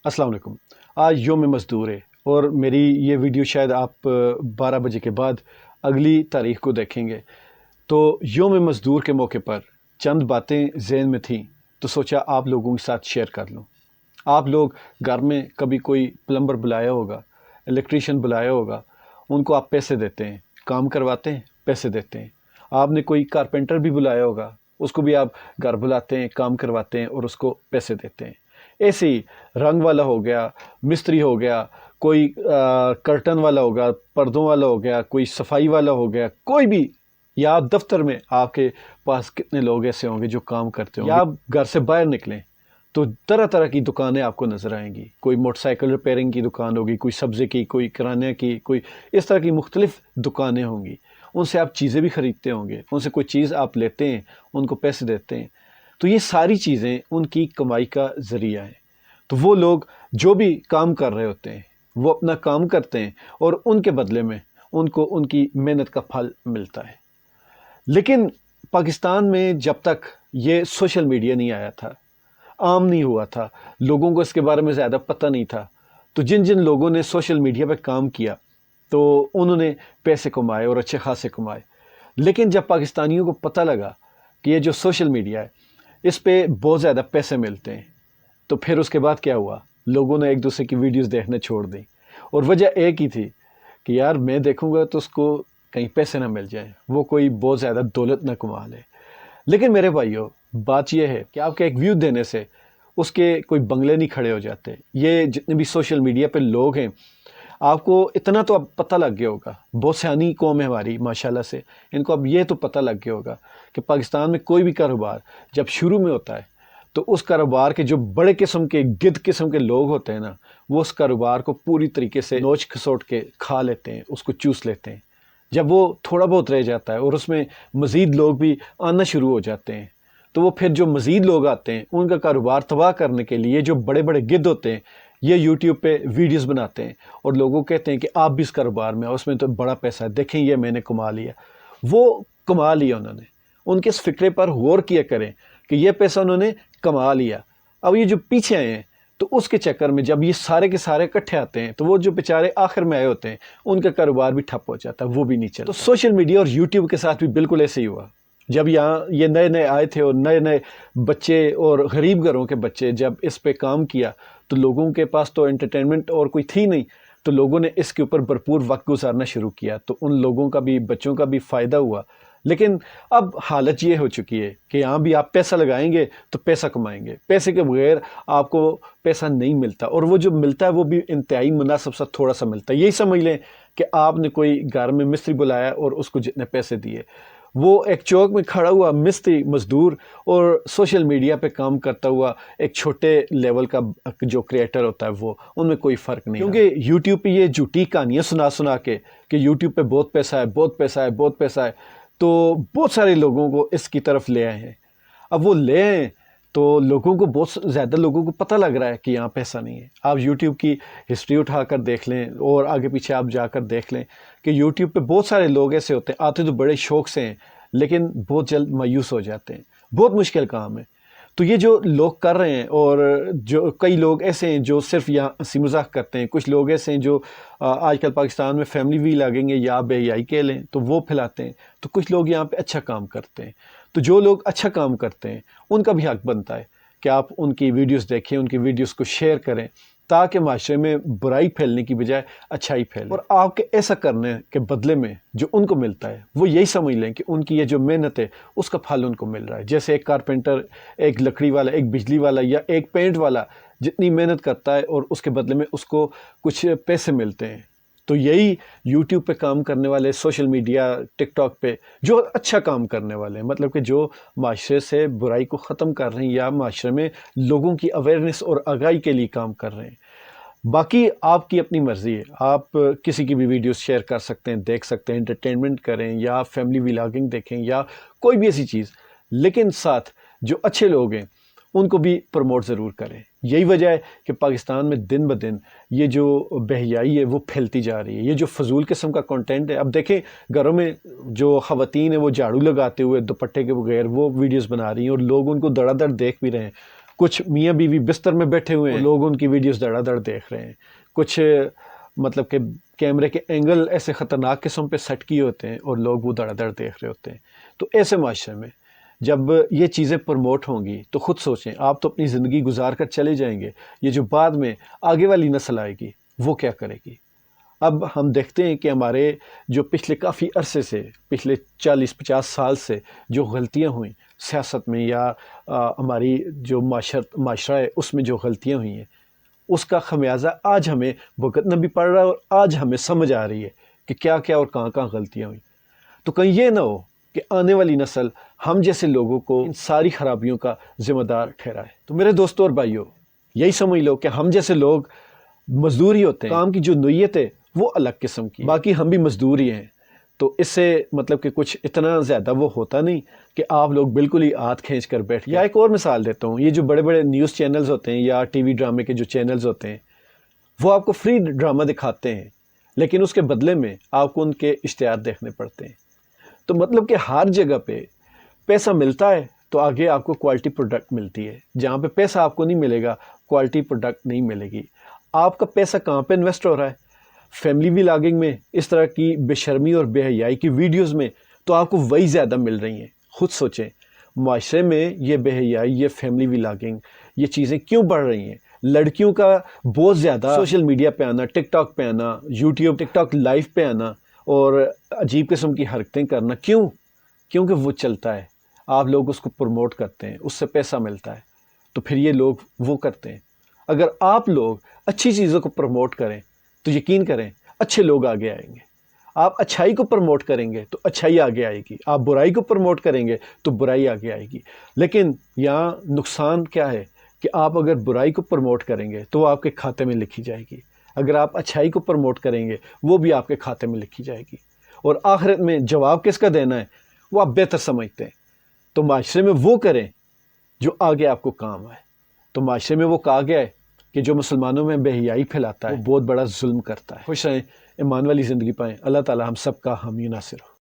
अस्सलाम वालेकुम। आज योम मज़दूर है और मेरी ये वीडियो शायद आप 12 बजे के बाद अगली तारीख को देखेंगे। तो योम मज़दूर के मौके पर चंद बातें ज़हन में थीं तो सोचा आप लोगों के साथ शेयर कर लूँ। आप लोग घर में कभी कोई प्लम्बर बुलाया होगा, इलेक्ट्रीशियन बुलाया होगा, उनको आप पैसे देते हैं, काम करवाते हैं, पैसे देते हैं। आपने कोई कारपेंटर भी बुलाया होगा, उसको भी आप घर बुलाते हैं, काम करवाते हैं और उसको पैसे देते हैं। ऐसे ही रंग वाला हो गया, मिस्त्री हो गया, कोई कर्टन वाला होगा, पर्दों वाला हो गया, कोई सफाई वाला हो गया, कोई भी, या आप दफ्तर में आपके पास कितने लोग ऐसे होंगे जो काम करते होंगे, या आप घर से बाहर निकलें तो तरह तरह की दुकानें आपको नज़र आएंगी। कोई मोटरसाइकिल रिपेयरिंग की दुकान होगी, कोई सब्ज़ी की, कोई किराने की, कोई इस तरह की मुख्तलिफ़ दुकानें होंगी। उनसे आप चीज़ें भी ख़रीदते होंगे, उनसे कोई चीज़ आप लेते हैं, उनको पैसे देते हैं। तो ये सारी चीज़ें उनकी कमाई का ज़रिया है। तो वो लोग जो भी काम कर रहे होते हैं वो अपना काम करते हैं और उनके बदले में उनको उनकी मेहनत का फल मिलता है। लेकिन पाकिस्तान में जब तक ये सोशल मीडिया नहीं आया था, आम नहीं हुआ था, लोगों को इसके बारे में ज़्यादा पता नहीं था, तो जिन जिन लोगों ने सोशल मीडिया पर काम किया तो उन्होंने पैसे कमाए और अच्छे खासे कमाए। लेकिन जब पाकिस्तानियों को पता लगा कि ये जो सोशल मीडिया है इस पे बहुत ज़्यादा पैसे मिलते हैं, तो फिर उसके बाद क्या हुआ, लोगों ने एक दूसरे की वीडियोस देखना छोड़ दी। और वजह एक ही थी कि यार मैं देखूंगा तो उसको कहीं पैसे ना मिल जाए, वो कोई बहुत ज़्यादा दौलत ना कमा ले। लेकिन मेरे भाइयों, बात यह है कि आपके एक व्यू देने से उसके कोई बंगले नहीं खड़े हो जाते। ये जितने भी सोशल मीडिया पे लोग हैं, आपको इतना तो अब पता लग गया होगा, बहुत सियानी कौम है हमारी माशाल्लाह से, इनको अब ये तो पता लग गया होगा कि पाकिस्तान में कोई भी कारोबार जब शुरू में होता है तो उस कारोबार के जो बड़े किस्म के गिद्ध किस्म के लोग होते हैं ना, वो उस कारोबार को पूरी तरीके से नोच खसोट के खा लेते हैं, उसको चूस लेते हैं। जब वो थोड़ा बहुत रह जाता है और उसमें मज़ीद लोग भी आना शुरू हो जाते हैं, तो वो फिर जो मज़ीद लोग आते हैं उनका कारोबार तबाह करने के लिए जो बड़े बड़े गिद्ध होते हैं ये यूट्यूब पे वीडियोस बनाते हैं और लोगों को कहते हैं कि आप भी इस कारोबार में आओ, उसमें तो बड़ा पैसा है, देखें ये मैंने कमा लिया। वो कमा लिया उन्होंने, उनके इस फिक्रे पर गौर किया करें कि ये पैसा उन्होंने कमा लिया। अब ये जो पीछे आए हैं तो उसके चक्कर में जब ये सारे के सारे इकट्ठे आते हैं तो वो जो बेचारे आखिर में आए होते हैं उनका कारोबार भी ठप हो जाता है, वो भी नहीं चलता। तो सोशल मीडिया और यूट्यूब के साथ भी बिल्कुल ऐसे ही हुआ। जब यहाँ ये नए नए आए थे और नए नए बच्चे और गरीब घरों के बच्चे जब इस पे काम किया तो लोगों के पास तो एंटरटेनमेंट और कोई थी नहीं, तो लोगों ने इसके ऊपर भरपूर वक्त गुजारना शुरू किया, तो उन लोगों का भी, बच्चों का भी फ़ायदा हुआ। लेकिन अब हालत ये हो चुकी है कि यहाँ भी आप पैसा लगाएंगे तो पैसा कमाएंगे, पैसे के बगैर आपको पैसा नहीं मिलता, और वो जो मिलता है वो भी इंतहाई मुनासिब सा थोड़ा सा मिलता है। यही समझ लें कि आपने कोई घर में मिस्त्री बुलाया और उसको जितने पैसे दिए, वो एक चौक में खड़ा हुआ मिस्त्री मजदूर और सोशल मीडिया पे काम करता हुआ एक छोटे लेवल का जो क्रिएटर होता है, वो उनमें कोई फ़र्क नहीं। क्योंकि यूट्यूब पे ये झूठी कहानियाँ सुना सुना के कि यूट्यूब पे बहुत पैसा है, बहुत पैसा है, बहुत पैसा है, तो बहुत सारे लोगों को इसकी तरफ ले आए हैं। अब वो ले आए तो लोगों को, बहुत ज़्यादा लोगों को पता लग रहा है कि यहाँ पैसा नहीं है। आप YouTube की हिस्ट्री उठाकर देख लें और आगे पीछे आप जाकर देख लें कि YouTube पे बहुत सारे लोग ऐसे होते हैं, आते तो बड़े शौक़ से हैं लेकिन बहुत जल्द मायूस हो जाते हैं। बहुत मुश्किल काम है। तो ये जो लोग कर रहे हैं, और जो कई लोग ऐसे हैं जो सिर्फ यहाँ हंसी मजाक करते हैं, कुछ लोग ऐसे हैं जो आजकल पाकिस्तान में फैमिली भी लगेंगे या बेहयाई कह लें तो वो फैलाते हैं, तो कुछ लोग यहाँ पे अच्छा काम करते हैं। तो जो लोग अच्छा काम करते हैं उनका भी हक बनता है कि आप उनकी वीडियोस देखें, उनकी वीडियोस को शेयर करें, ताकि माशरे में बुराई फैलने की बजाय अच्छाई फैले। और आपके ऐसा करने के बदले में जो उनको मिलता है वो यही समझ लें कि उनकी ये जो मेहनत है उसका फल उनको मिल रहा है। जैसे एक कारपेंटर, एक लकड़ी वाला, एक बिजली वाला या एक पेंट वाला जितनी मेहनत करता है और उसके बदले में उसको कुछ पैसे मिलते हैं, तो यही यूट्यूब पे काम करने वाले, सोशल मीडिया, टिकटॉक पे जो अच्छा काम करने वाले हैं, मतलब कि जो माशरे से बुराई को ख़त्म कर रहे हैं या माशरे में लोगों की अवेयरनेस और आगाही के लिए काम कर रहे हैं। बाकी आपकी अपनी मर्ज़ी है, आप किसी की भी वीडियोस शेयर कर सकते हैं, देख सकते हैं, एंटरटेनमेंट करें या फैमिली व्लॉगिंग देखें या कोई भी ऐसी चीज़, लेकिन साथ जो अच्छे लोग हैं उनको भी प्रमोट ज़रूर करें। यही वजह है कि पाकिस्तान में दिन ब दिन ये जो बेहयाई है वो फैलती जा रही है, ये जो फजूल किस्म का कंटेंट है। अब देखें, घरों में जो ख़वातीन है वो झाड़ू लगाते हुए दुपट्टे के बगैर वो वीडियोस बना रही हैं और लोग उनको धड़ाधड़ देख भी रहे हैं। کچھ میاں بیوی بستر میں بیٹھے ہوئے ہیں، لوگ ان کی ویڈیوز دڑا دڑ دیکھ رہے ہیں، کچھ مطلب کہ کیمرے کے اینگل ایسے خطرناک قسم پہ سیٹ کیے ہوتے ہیں اور لوگ وہ دڑا دڑ دیکھ رہے ہوتے ہیں۔ تو ایسے معاشرے میں جب یہ چیزیں پروموٹ ہوں گی تو خود سوچیں، آپ تو اپنی زندگی گزار کر چلے جائیں گے، یہ جو بعد میں آگے والی نسل آئے گی وہ کیا کرے گی؟ اب ہم دیکھتے ہیں کہ ہمارے جو پچھلے کافی عرصے سے، پچھلے 40-50 سال سے جو غلطیاں ہوئیں سیاست میں یا ہماری جو معاشرہ ہے اس میں جو غلطیاں ہوئی ہیں، اس کا خمیازہ آج ہمیں بھگتنا بھی پڑ رہا ہے اور آج ہمیں سمجھ آ رہی ہے کہ کیا کیا اور کہاں کہاں غلطیاں ہوئیں۔ تو کہیں یہ نہ ہو کہ آنے والی نسل ہم جیسے لوگوں کو ان ساری خرابیوں کا ذمہ دار ٹھہرائے۔ تو میرے دوستوں اور بھائیوں، یہی سمجھ لو کہ ہم جیسے لوگ مزدور ہی ہوتے ہیں، کام کی جو نوعیت ہے وہ الگ قسم کی، باقی ہم بھی مزدور ہی ہیں۔ تو اس سے مطلب کہ کچھ اتنا زیادہ وہ ہوتا نہیں کہ آپ لوگ بالکل ہی ہاتھ کھینچ کر بیٹھ گئے۔ یا ایک اور مثال دیتا ہوں، یہ جو بڑے بڑے نیوز چینلز ہوتے ہیں یا ٹی وی ڈرامے کے جو چینلز ہوتے ہیں، وہ آپ کو فری ڈرامہ دکھاتے ہیں، لیکن اس کے بدلے میں آپ کو ان کے اشتہار دیکھنے پڑتے ہیں۔ تو مطلب کہ ہر جگہ پہ پیسہ ملتا ہے تو آگے آپ کو کوالٹی پروڈکٹ ملتی ہے، جہاں پہ پیسہ آپ کو نہیں ملے گا کوالٹی پروڈکٹ نہیں ملے گی۔ آپ کا پیسہ کہاں پہ انویسٹ ہو رہا ہے؟ فیملی ولاگنگ میں، اس طرح کی بے شرمی اور بے حیائی کی ویڈیوز میں، تو آپ کو وہی زیادہ مل رہی ہیں۔ خود سوچیں، معاشرے میں یہ بے حیائی، یہ فیملی ولاگنگ، یہ چیزیں کیوں بڑھ رہی ہیں؟ لڑکیوں کا بہت زیادہ سوشل میڈیا پہ آنا، ٹک ٹاک پہ آنا، یوٹیوب ٹک ٹاک لائیو پہ آنا اور عجیب قسم کی حرکتیں کرنا، کیوں؟ کیونکہ وہ چلتا ہے، آپ لوگ اس کو پروموٹ کرتے ہیں، اس سے پیسہ ملتا ہے، تو پھر یہ لوگ وہ کرتے ہیں۔ اگر آپ لوگ اچھی چیزوں کو پروموٹ کریں تو یقین کریں اچھے لوگ آگے آئیں گے۔ آپ اچھائی کو پروموٹ کریں گے تو اچھائی آگے آئے گی، آپ برائی کو پروموٹ کریں گے تو برائی آگے آئے گی۔ لیکن یہاں نقصان کیا ہے کہ آپ اگر برائی کو پروموٹ کریں گے تو وہ آپ کے کھاتے میں لکھی جائے گی، اگر آپ اچھائی کو پروموٹ کریں گے وہ بھی آپ کے کھاتے میں لکھی جائے گی، اور آخرت میں جواب کس کا دینا ہے وہ آپ بہتر سمجھتے ہیں۔ تو معاشرے میں وہ کریں جو آگے آپ کو کام آئے۔ تو معاشرے میں وہ کہا گیا ہے کہ جو مسلمانوں میں بے حیائی پھیلاتا ہے وہ بہت بڑا ظلم کرتا ہے۔ خوش رہیں، ایمان والی زندگی پائیں۔ اللہ تعالی ہم سب کا حامی و ناصر ہو۔